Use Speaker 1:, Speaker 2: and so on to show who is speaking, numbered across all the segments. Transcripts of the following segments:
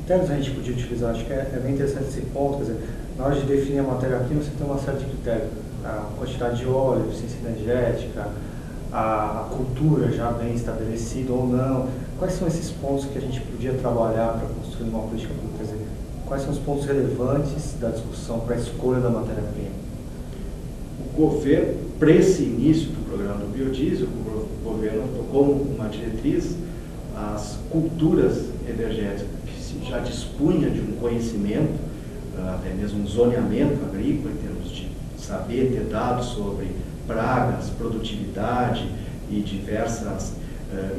Speaker 1: critérios a gente podia utilizar? Acho que é bem interessante esse ponto, quer dizer, na hora de definir a matéria-prima você tem uma série de critérios, a quantidade de óleo, a eficiência energética, a cultura já bem estabelecida ou não. Quais são esses pontos que a gente podia trabalhar para construir uma política pública? Quer dizer, quais são os pontos relevantes da discussão para a escolha da matéria-prima?
Speaker 2: O governo, para esse início do programa do biodiesel, o governo como uma diretriz as culturas energéticas, que já dispunha de um conhecimento, até mesmo um zoneamento agrícola, em termos de saber ter dados sobre pragas, produtividade e diversas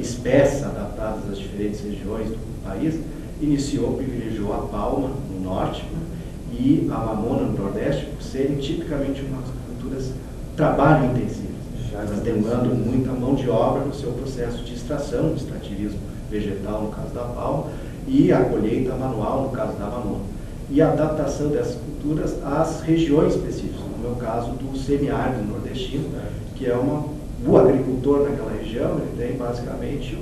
Speaker 2: espécies adaptadas às diferentes regiões do país, privilegiou a palma no norte, né, e a mamona no nordeste, por serem tipicamente umas culturas trabalho intensivas. Elas demandam muita mão de obra no seu processo de extração, extrativismo vegetal no caso da palma, e a colheita manual no caso da mamona. E a adaptação dessas culturas às regiões específicas, no meu caso do semiárido nordestino, que é o agricultor naquela região, ele tem basicamente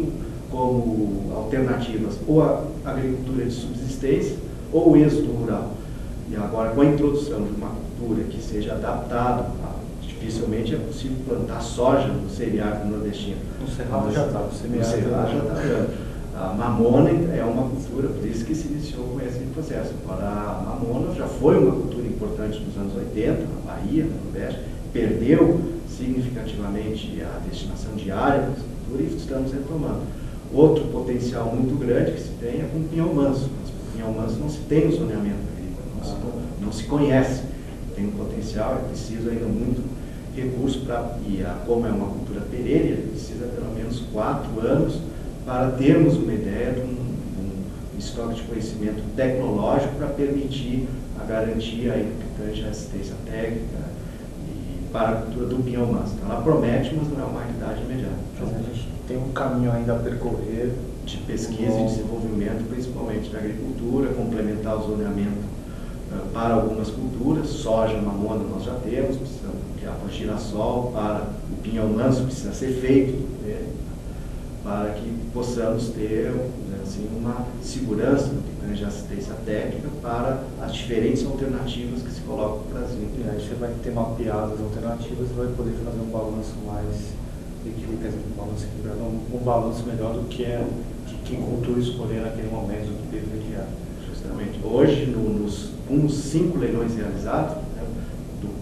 Speaker 2: como alternativas ou a agricultura de subsistência ou o êxodo rural. E agora, com a introdução de uma cultura que seja adaptada, dificilmente é possível plantar soja no semiárido nordestino.
Speaker 1: No Cerrado já está,
Speaker 2: no Cerrado já está. A mamona é uma cultura, por isso que se iniciou com esse processo. Agora, a mamona já foi uma cultura importante nos anos 80, na Bahia, no Nordeste, perdeu significativamente a destinação de área dessa cultura e estamos retomando. Outro potencial muito grande que se tem é com o pinhão manso. Mas o pinhão manso não se tem o zoneamento agrícola, não se conhece. Tem um potencial, é preciso ainda muito recurso para, como é uma cultura perene, precisa pelo menos 4 anos para termos uma ideia de um estoque de conhecimento tecnológico para permitir a garantia aí que tange a assistência técnica e para a cultura do pinhão manso. Então ela promete, mas não é uma realidade imediata.
Speaker 1: Então, a gente tem um caminho ainda a percorrer
Speaker 2: de pesquisa e desenvolvimento, principalmente da agricultura, complementar o zoneamento para algumas culturas, soja, mamona nós já temos, precisamos criar para o girassol, para o pinhão manso precisa ser feito, para que possamos ter assim, uma segurança no que tange assistência técnica para as diferentes alternativas que se colocam no Brasil.
Speaker 1: E aí você vai ter mapeado as alternativas e vai poder fazer um balanço mais equilibrado, um balanço melhor do que que cultura escolher naquele momento, do que privilegiar.
Speaker 2: Justamente. Hoje, com os 5 leilões realizados,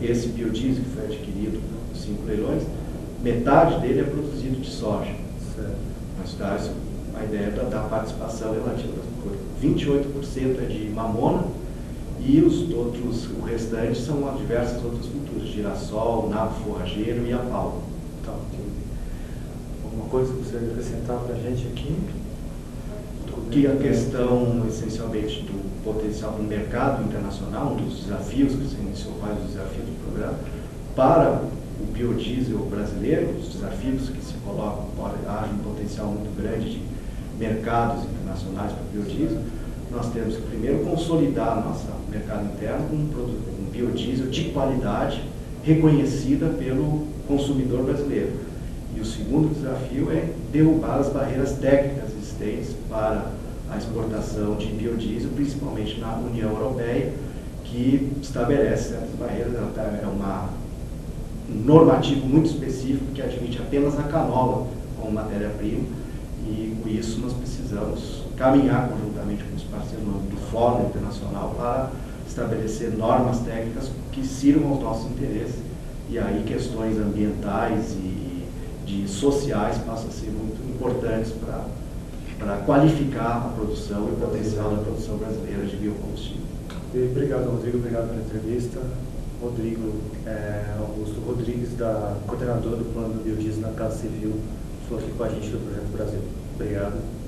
Speaker 2: esse biodiesel que foi adquirido nos 5 leilões, metade dele é produzido de soja.
Speaker 1: Certo.
Speaker 2: Mas dá a ideia da participação relativa das culturas. 28% é de mamona e o restante são diversas outras culturas, girassol, nabo forrageiro e a palma.
Speaker 1: Tá, ok. Alguma coisa que você vai acrescentar para a gente aqui?
Speaker 2: Que a questão, essencialmente, do potencial do mercado internacional, um dos desafios que se iniciou, quais os desafios do programa, para o biodiesel brasileiro, os desafios que se colocam, há um potencial muito grande de mercados internacionais para o biodiesel, nós temos que primeiro consolidar nosso mercado interno com um biodiesel de qualidade reconhecida pelo consumidor brasileiro. E o segundo desafio é derrubar as barreiras técnicas existentes para a exportação de biodiesel, principalmente na União Europeia, que estabelece certas barreiras. É um normativo muito específico que admite apenas a canola como matéria-prima, e com isso nós precisamos caminhar conjuntamente com os parceiros do Fórum Internacional para estabelecer normas técnicas que sirvam aos nossos interesses, e aí questões ambientais e sociais passam a ser muito importantes para qualificar a produção e o potencial da produção brasileira de biocombustível.
Speaker 1: Obrigado, Rodrigo. Obrigado pela entrevista. Augusto Rodrigues, coordenador do Plano do Biodiesel na Casa Civil, falou aqui com a gente do Projeto Brasil. Obrigado.